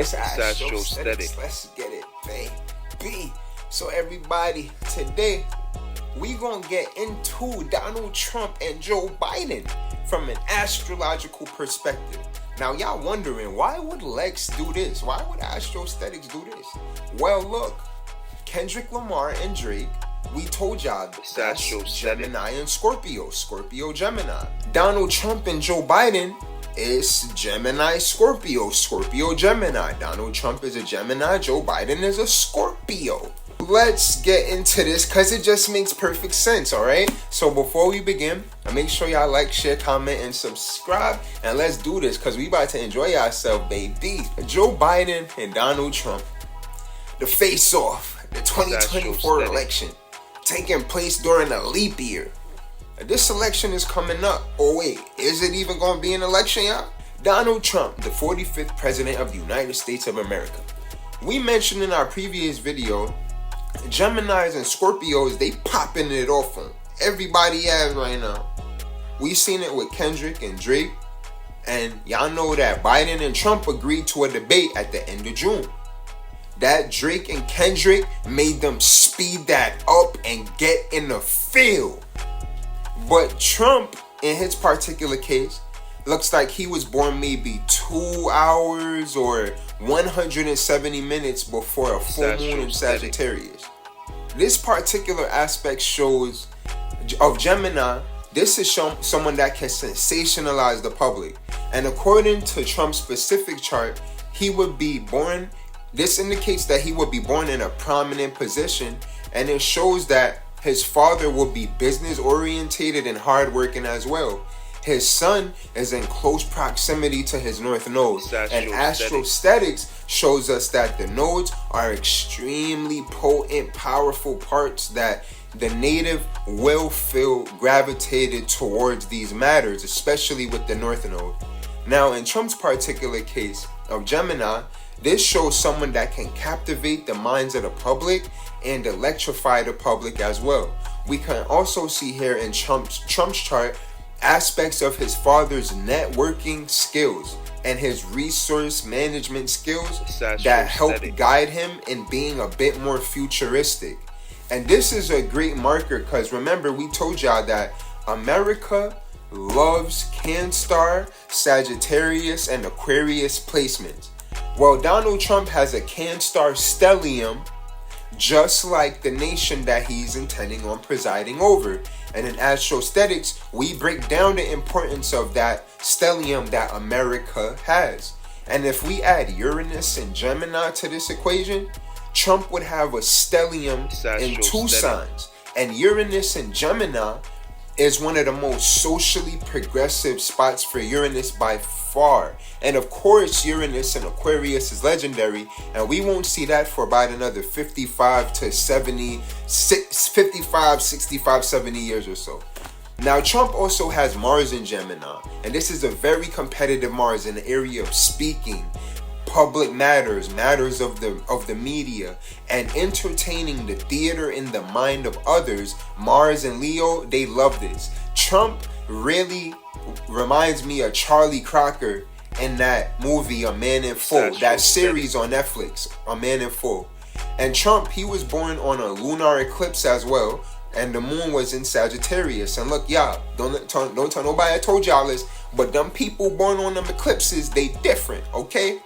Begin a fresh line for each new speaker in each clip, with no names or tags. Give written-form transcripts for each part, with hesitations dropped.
It's
Astrostetics.
Let's get it, baby. So everybody, today we gonna get into Donald Trump and Joe Biden from an astrological perspective. Now y'all wondering, why would Lex do this? Why would Astrostetics do this? Well, look, Kendrick Lamar and Drake, we told y'all that's Gemini and Scorpio. Scorpio, Gemini. Donald Trump and Joe Biden is Gemini, Scorpio. Scorpio, Gemini. Donald Trump is a Gemini. Joe Biden is a Scorpio. Let's get into this because it just makes perfect sense, alright? So before we begin, make sure y'all like, share, comment, and subscribe. And let's do this because we about to enjoy ourselves, baby. Joe Biden and Donald Trump. The face-off. The 2024 election. Taking place during a leap year. This election is coming up. Oh wait, is it even going to be an election, y'all? Donald Trump, the 45th President of the United States of America. We mentioned in our previous video, Geminis and Scorpios, they popping it off on everybody ass right now. We seen it with Kendrick and Drake. And y'all know that Biden and Trump agreed to a debate at the end of June. That Drake and Kendrick made them speed that up and get in the field. But Trump, in his particular case, looks like he was born maybe 2 hours or 170 minutes before a full moon in Sagittarius. This particular aspect shows of Gemini, this is someone that can sensationalize the public. And according to Trump's specific chart, he would be born. This indicates that he would be born in a prominent position, and it shows that his father will be business orientated and hardworking as well. His son is in close proximity to his North Node, and Astrostetics shows us that the nodes are extremely potent, powerful parts that the native will feel gravitated towards these matters, especially with the North Node. Now, in Trump's particular case of Gemini, this shows someone that can captivate the minds of the public and electrify the public as well. We can also see here in Trump's chart aspects of his father's networking skills and his resource management skills that help guide him in being a bit more futuristic. And this is a great marker because remember, we told y'all that America loves Cancer, Sagittarius, and Aquarius placements. Well, Donald Trump has a Cancer stellium, just like the nation that he's intending on presiding over. And in Astrostetics, we break down the importance of that stellium that America has. And if we add Uranus and Gemini to this equation, Trump would have a stellium in 2 signs. And Uranus and Gemini is one of the most socially progressive spots for Uranus by far. And of course, Uranus and Aquarius is legendary, and we won't see that for about another 55 to 70, 55, 65, 70 years or so. Now, Trump also has Mars in Gemini, and this is a very competitive Mars in the area of speaking, public matters of the media, and entertaining the theater in the mind of others. Mars and Leo, they love this. Trump really reminds me of Charlie Crocker in that movie A Man in Full, that series on Netflix, A Man in Full. And Trump, he was born on a lunar eclipse as well, and the moon was in Sagittarius. And look, y'all, don't tell nobody I told y'all this, but them people born on them eclipses, they different, okay?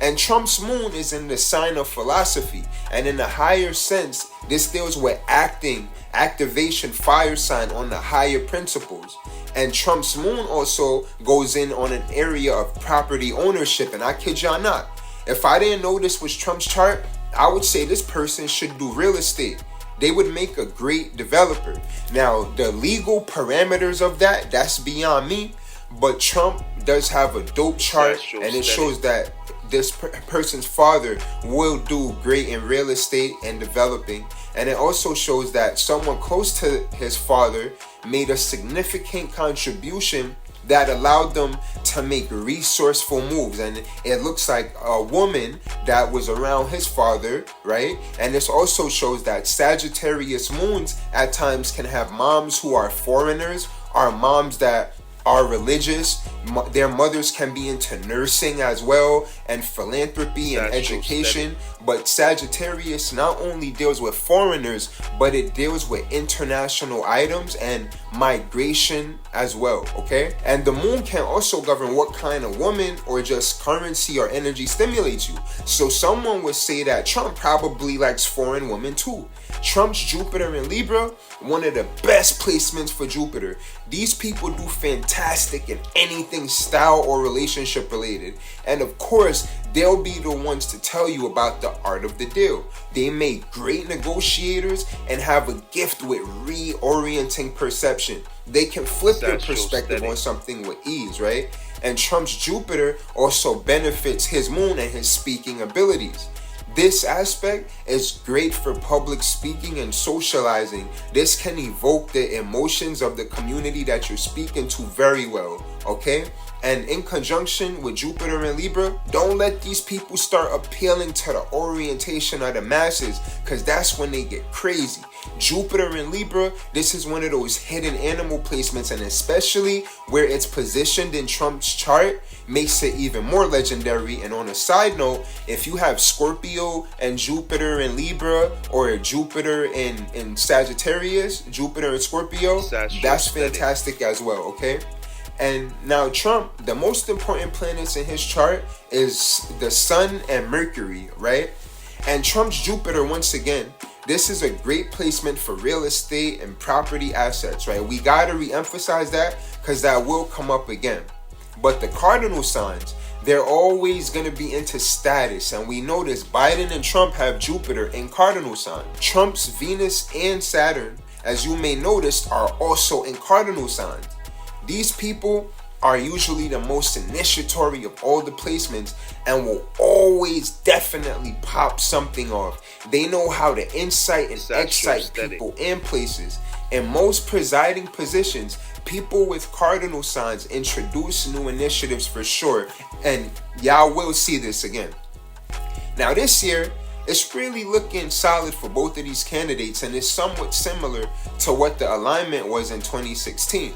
And Trump's moon is in the sign of philosophy. And in the higher sense, this deals with activation, fire sign on the higher principles. And Trump's moon also goes in on an area of property ownership. And I kid y'all not, if I didn't know this was Trump's chart, I would say this person should do real estate. They would make a great developer. Now, the legal parameters of that's beyond me. But Trump does have a dope chart, and it shows that this person's father will do great in real estate and developing. And it also shows that someone close to his father made a significant contribution that allowed them to make resourceful moves. And it looks like a woman that was around his father, right? And this also shows that Sagittarius moons at times can have moms who are foreigners, or moms that are religious, Their mothers can be into nursing as well, and philanthropy and education. But Sagittarius not only deals with foreigners, but it deals with international items and migration as well, okay? And the moon can also govern what kind of woman or just currency or energy stimulates you. So someone would say that Trump probably likes foreign women too. Trump's Jupiter in Libra, one of the best placements for Jupiter. These people do fantastic in anything style or relationship related. And of course, they'll be the ones to tell you about the art of the deal. They make great negotiators and have a gift with reorienting perception. They can flip their perspective on something with ease, right? And Trump's Jupiter also benefits his moon and his speaking abilities. This aspect is great for public speaking and socializing. This can evoke the emotions of the community that you're speaking to very well, okay? And in conjunction with Jupiter and Libra, don't let these people start appealing to the orientation of the masses, because that's when they get crazy. Jupiter in Libra, this is one of those hidden animal placements, and especially where it's positioned in Trump's chart makes it even more legendary. And on a side note, if you have Scorpio and Jupiter in Libra, or Jupiter in Sagittarius, Jupiter in Scorpio, that's fantastic as well, okay? And now Trump, the most important planets in his chart is the Sun and Mercury, right? And Trump's Jupiter, once again, this is a great placement for real estate and property assets, right? We gotta re-emphasize that because that will come up again. But the cardinal signs, they're always gonna be into status. And we notice Biden and Trump have Jupiter in cardinal sign. Trump's Venus and Saturn, as you may notice, are also in cardinal signs. These people are usually the most initiatory of all the placements and will always definitely pop something off. They know how to incite and excite people and places. In most presiding positions, people with cardinal signs introduce new initiatives for sure, and y'all will see this again. Now this year, it's really looking solid for both of these candidates, and it's somewhat similar to what the alignment was in 2016.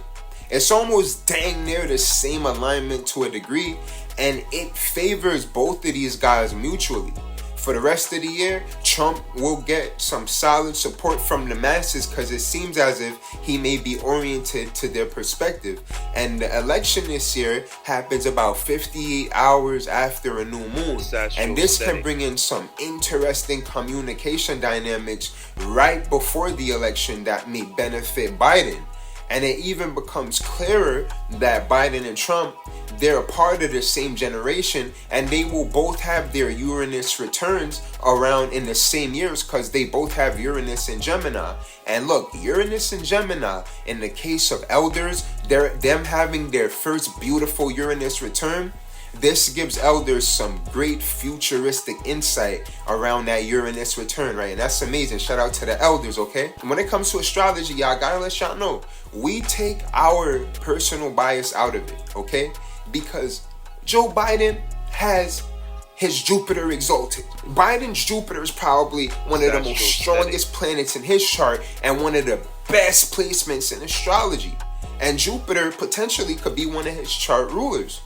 It's almost dang near the same alignment to a degree, and it favors both of these guys mutually. For the rest of the year, Trump will get some solid support from the masses because it seems as if he may be oriented to their perspective. And the election this year happens about 58 hours after a new moon. And this can bring in some interesting communication dynamics right before the election that may benefit Biden. And it even becomes clearer that Biden and Trump, they're a part of the same generation, and they will both have their Uranus returns around in the same years because they both have Uranus in Gemini. And look, Uranus and Gemini, in the case of elders, them having their first beautiful Uranus return, this gives elders some great futuristic insight around that Uranus return, right? And that's amazing. Shout out to the elders, okay? And when it comes to astrology, y'all gotta let y'all know, we take our personal bias out of it, okay? Because Joe Biden has his Jupiter exalted. Biden's Jupiter is probably one of the most strongest planets in his chart and one of the best placements in astrology. And Jupiter potentially could be one of his chart rulers.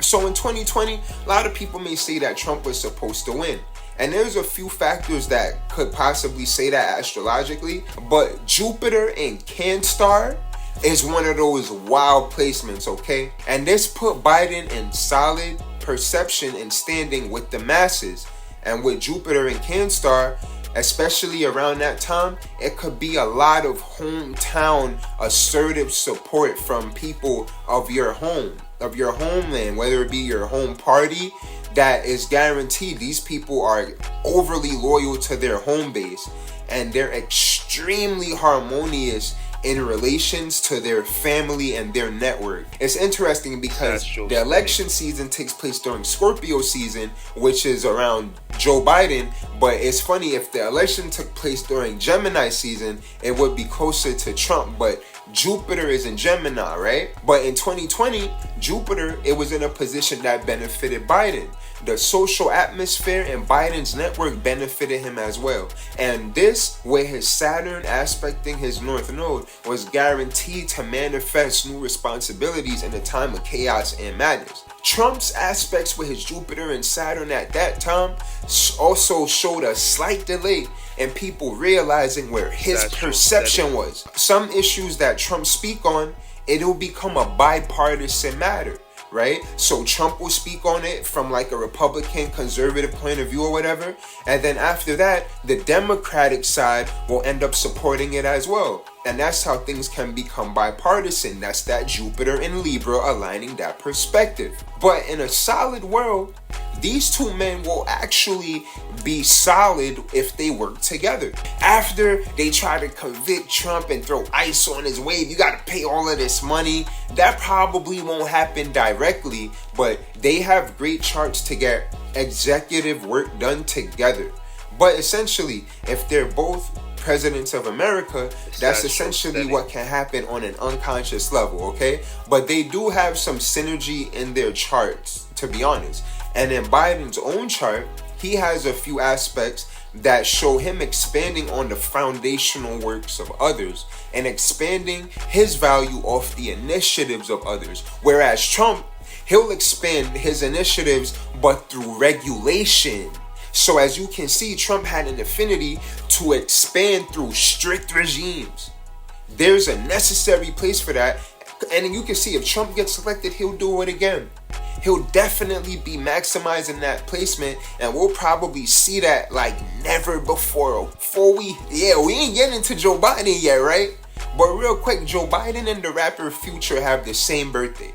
So in 2020, a lot of people may say that Trump was supposed to win. And there's a few factors that could possibly say that astrologically. But Jupiter in Cancer is one of those wild placements, okay? And this put Biden in solid perception and standing with the masses. And with Jupiter in Cancer, especially around that time, it could be a lot of hometown assertive support from people of your home, of your homeland, whether it be your home party, that is guaranteed. These people are overly loyal to their home base, and they're extremely harmonious in relations to their family and their network. It's interesting because the election season takes place during Scorpio season, which is around Joe Biden, but it's funny, if the election took place during Gemini season, it would be closer to Trump, but Jupiter is in Gemini, right? But in 2020, Jupiter, it was in a position that benefited Biden. the social atmosphere in Biden's network benefited him as well. And this, where his Saturn aspecting his North Node, was guaranteed to manifest new responsibilities in a time of chaos and madness. Trump's aspects with his Jupiter and Saturn at that time also showed a slight delay in people realizing where his perception was. Some issues that Trump speak on, it'll become a bipartisan matter, right? So Trump will speak on it from like a Republican conservative point of view or whatever, and then after that, the Democratic side will end up supporting it as well. And that's how things can become bipartisan. That's that Jupiter and Libra aligning that perspective. But in a solid world, these two men will actually be solid if they work together. After they try to convict Trump and throw ice on his wave, you got to pay all of this money. That probably won't happen directly, but they have great charts to get executive work done together. But essentially, if they're both presidents of America, that's essentially what can happen on an unconscious level, okay? But they do have some synergy in their charts, to be honest. And in Biden's own chart, he has a few aspects that show him expanding on the foundational works of others and expanding his value off the initiatives of others. Whereas Trump, he'll expand his initiatives, but through regulation. So as you can see, Trump had an affinity to expand through strict regimes. There's a necessary place for that. And you can see if Trump gets elected, he'll do it again. He'll definitely be maximizing that placement, and we'll probably see that like never before. We ain't getting to Joe Biden yet, right? But real quick, Joe Biden and the rapper Future have the same birthday.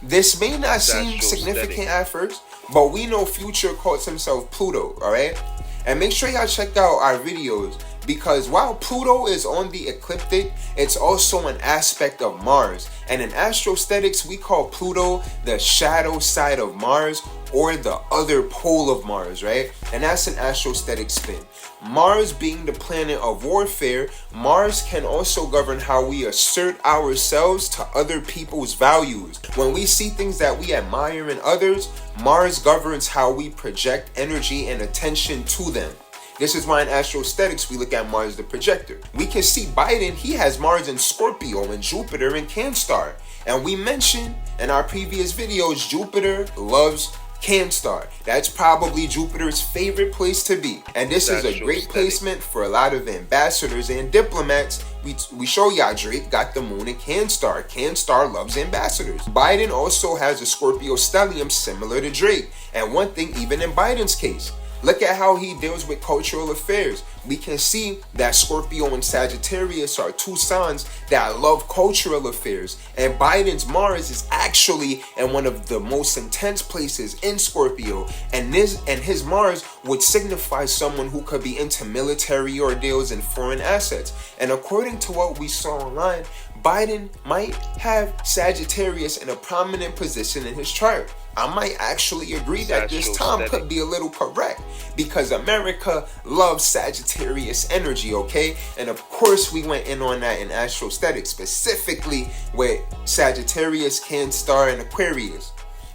This may not seem significant at first, but we know Future calls himself Pluto, alright? And make sure y'all check out our videos, because while Pluto is on the ecliptic, it's also an aspect of Mars. And in Astrostetics, we call Pluto the shadow side of Mars, or the other pole of Mars, right? And that's an astrostatic spin. Mars being the planet of warfare, Mars can also govern how we assert ourselves to other people's values. When we see things that we admire in others, Mars governs how we project energy and attention to them. This is why in Astrostetics we look at Mars the projector. We can see Biden, he has Mars in Scorpio and Jupiter in Cancer. And we mentioned in our previous videos, Jupiter loves Cancer. That's probably Jupiter's favorite place to be. And this is a great placement for a lot of ambassadors and diplomats. We show y'all Drake got the moon in Cancer. Cancer loves ambassadors. Biden also has a Scorpio stellium similar to Drake. And one thing, even in Biden's case, look at how he deals with cultural affairs. We can see that Scorpio and Sagittarius are two signs that love cultural affairs. And Biden's Mars is actually in one of the most intense places in Scorpio. And his Mars would signify someone who could be into military ordeals and foreign assets. And according to what we saw online, Biden might have Sagittarius in a prominent position in his chart. I might actually agree that this time could be a little correct, because America loves Sagittarius energy, okay? And of course we went in on that in Astrostetics, specifically with Sagittarius, Cancer, and Aquarius.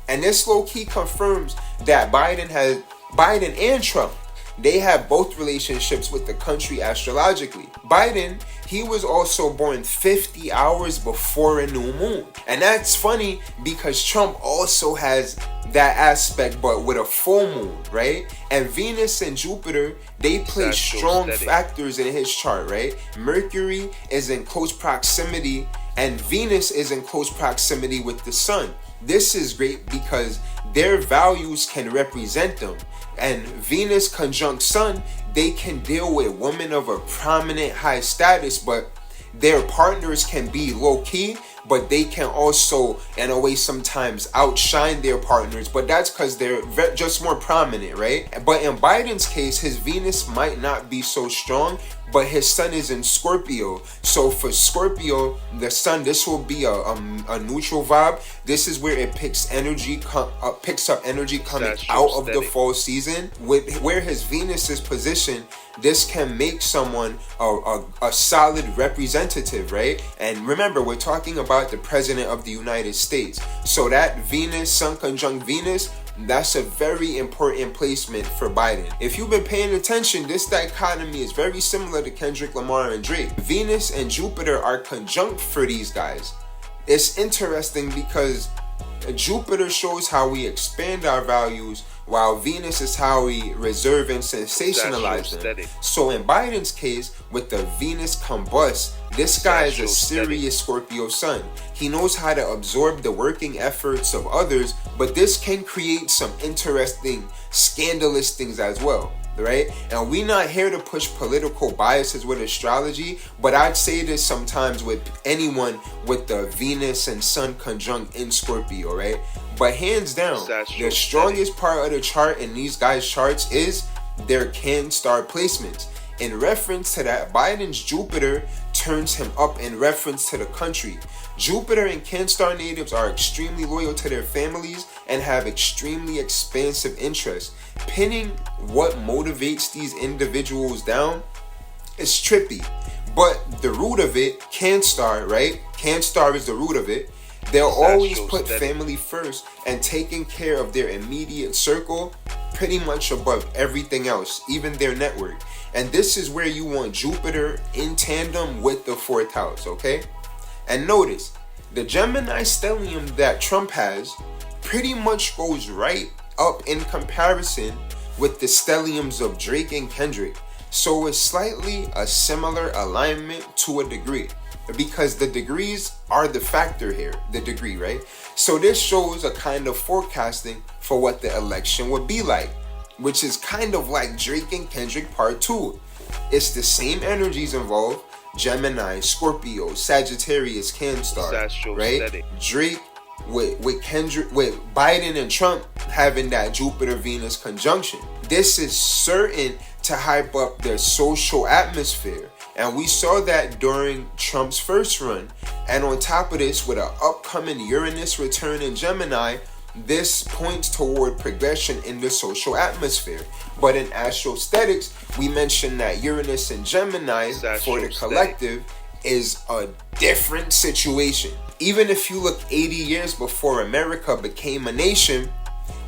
And this low-key confirms that Biden and Trump, they have both relationships with the country astrologically. Biden, he was also born 50 hours before a new moon. And that's funny because Trump also has that aspect, but with a full moon, right? And Venus and Jupiter, they play strong factors in his chart, right? Mercury is in close proximity, and Venus is in close proximity with the sun. This is great because their values can represent them. And Venus conjunct Sun, they can deal with women of a prominent high status, but their partners can be low-key, but they can also, in a way, sometimes outshine their partners. But that's because they're just more prominent, right? But in Biden's case, his Venus might not be so strong, but his sun is in Scorpio. So for Scorpio, the sun, this will be a neutral vibe. This is where it picks up energy coming out of the fall season. With where his Venus is positioned, this can make someone a solid representative, right? And remember, we're talking about the president of the United States. So that Venus, sun conjunct Venus, That's a very important placement for Biden. If you've been paying attention, this dichotomy is very similar to Kendrick Lamar and Drake. Venus and Jupiter are conjunct for these guys. It's interesting because Jupiter shows how we expand our values, while Venus is how we reserve and sensationalize them. So in Biden's case, with the Venus combust, this guy is a serious Scorpio sun. He knows how to absorb the working efforts of others, but this can create some interesting, scandalous things as well, right? And we're not here to push political biases with astrology, but I'd say this sometimes with anyone with the Venus and Sun conjunct in Scorpio, right? But hands down, the strongest part of the chart in these guys' charts is their Can-star placements. In reference to that, Biden's Jupiter turns him up in reference to the country. Jupiter and Can-star natives are extremely loyal to their families and have extremely expansive interests. Pinning what motivates these individuals down is trippy, but the root of it, Can-star, right? Can-star is the root of it. They'll always put family first and taking care of their immediate circle pretty much above everything else, even their network. And this is where you want Jupiter in tandem with the 4th house, okay? And notice, the Gemini stellium that Trump has pretty much goes right up in comparison with the stelliums of Drake and Kendrick. So it's slightly a similar alignment to a degree, because the degrees are the factor here, the degree, right? So this shows a kind of forecasting for what the election would be like, which is kind of like Drake and Kendrick part 2. It's the same energies involved: Gemini, Scorpio, Sagittarius, Can-star, right? Drake with Kendrick, with Biden and Trump having that Jupiter-Venus conjunction. This is certain to hype up their social atmosphere. And we saw that during Trump's first run. And on top of this, with an upcoming Uranus return in Gemini, this points toward progression in the social atmosphere. But in Astrostetics, we mentioned that Uranus and Gemini for the collective is a different situation. Even if you look 80 years before America became a nation,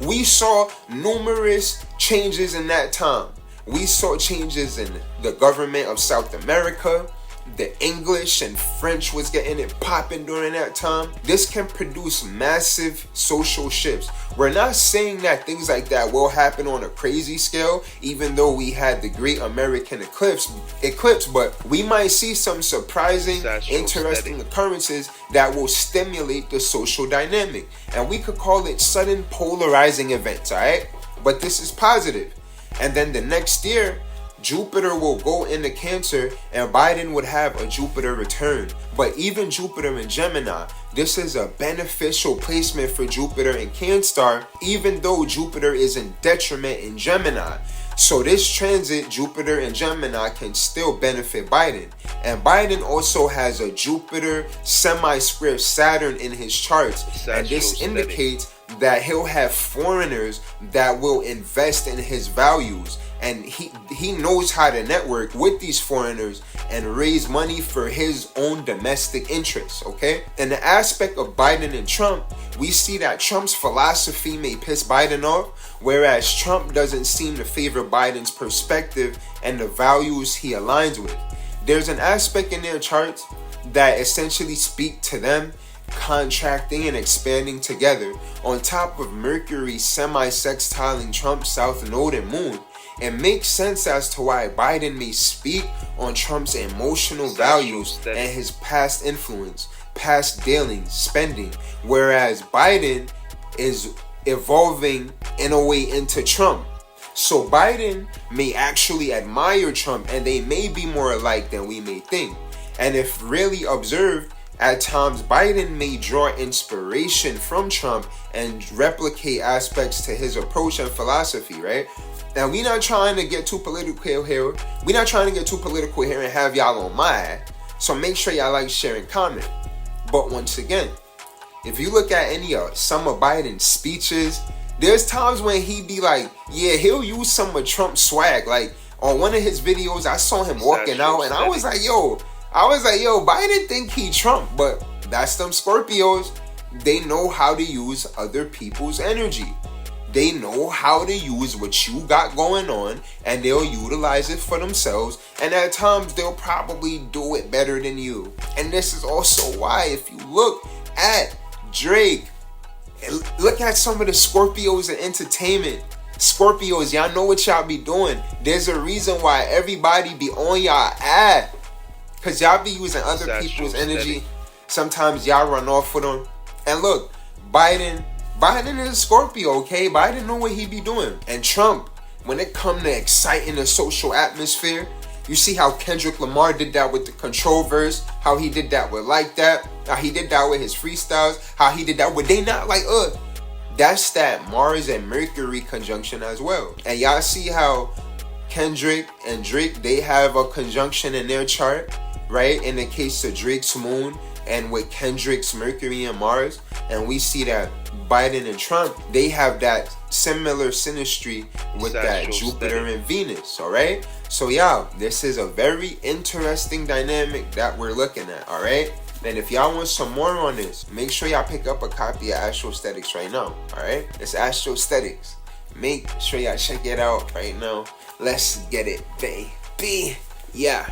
we saw numerous changes in that time. We saw changes in the government of South America. The English and French was getting it popping during that time. This can produce massive social shifts. We're not saying that things like that will happen on a crazy scale, even though we had the Great American Eclipse, but we might see some surprising, interesting occurrences that will stimulate the social dynamic. And we could call it sudden polarizing events, all right? But this is positive. And then the next year, Jupiter will go into Cancer and Biden would have a Jupiter return. But even Jupiter in Gemini, this is a beneficial placement for Jupiter in Can-star, even though Jupiter is in detriment in Gemini. So this transit, Jupiter and Gemini, can still benefit Biden. And Biden also has a Jupiter semi-square Saturn in his charts. And this indicates that he'll have foreigners that will invest in his values, and he knows how to network with these foreigners and raise money for his own domestic interests, okay? In the aspect of Biden and Trump, we see that Trump's philosophy may piss Biden off, whereas Trump doesn't seem to favor Biden's perspective and the values he aligns with. There's an aspect in their charts that essentially speak to them contracting and expanding together. On top of Mercury semi-sextiling Trump's South Node and Moon, it makes sense as to why Biden may speak on Trump's emotional values and his past influence, past dealings, spending, whereas Biden is evolving in a way into Trump. So Biden may actually admire Trump, and they may be more alike than we may think. And if really observed, at times, Biden may draw inspiration from Trump and replicate aspects to his approach and philosophy, right? Now, we're not trying to get too political here. We're not trying to get too political here and have y'all on my ass. So make sure y'all like, share, and comment. But once again, if you look at any of some of Biden's speeches, there's times when he be like, yeah, he'll use some of Trump's swag. Like, on one of his videos, I saw him walking out, and I was like, yo, Biden think he Trump, but that's them Scorpios. They know how to use other people's energy. They know how to use what you got going on, and they'll utilize it for themselves, and at times they'll probably do it better than you. And this is also why, if you look at Drake, look at some of the Scorpios in entertainment. Scorpios, y'all know what y'all be doing. There's a reason why everybody be on y'all ad, because y'all be using other people's energy. Sometimes y'all run off with them. And look, Biden is a Scorpio, okay? Biden know what he be doing. And Trump, when it come to exciting the social atmosphere, you see how Kendrick Lamar did that with the Control verse, how he did that with Like That, how he did that with his freestyles, how he did that with They Not Like That's that Mars and Mercury conjunction as well. And y'all see how Kendrick and Drake, they have a conjunction in their chart, right? In the case of Drake's moon and with Kendrick's Mercury and Mars. And we see that Biden and Trump, they have that similar synastry with that Jupiter and Venus, all right? So y'all, this is a very interesting dynamic that we're looking at, all right? And if y'all want some more on this, make sure y'all pick up a copy of Astrostetics right now, all right? It's Astrostetics. Make sure y'all check it out right now. Let's get it, baby. Yeah.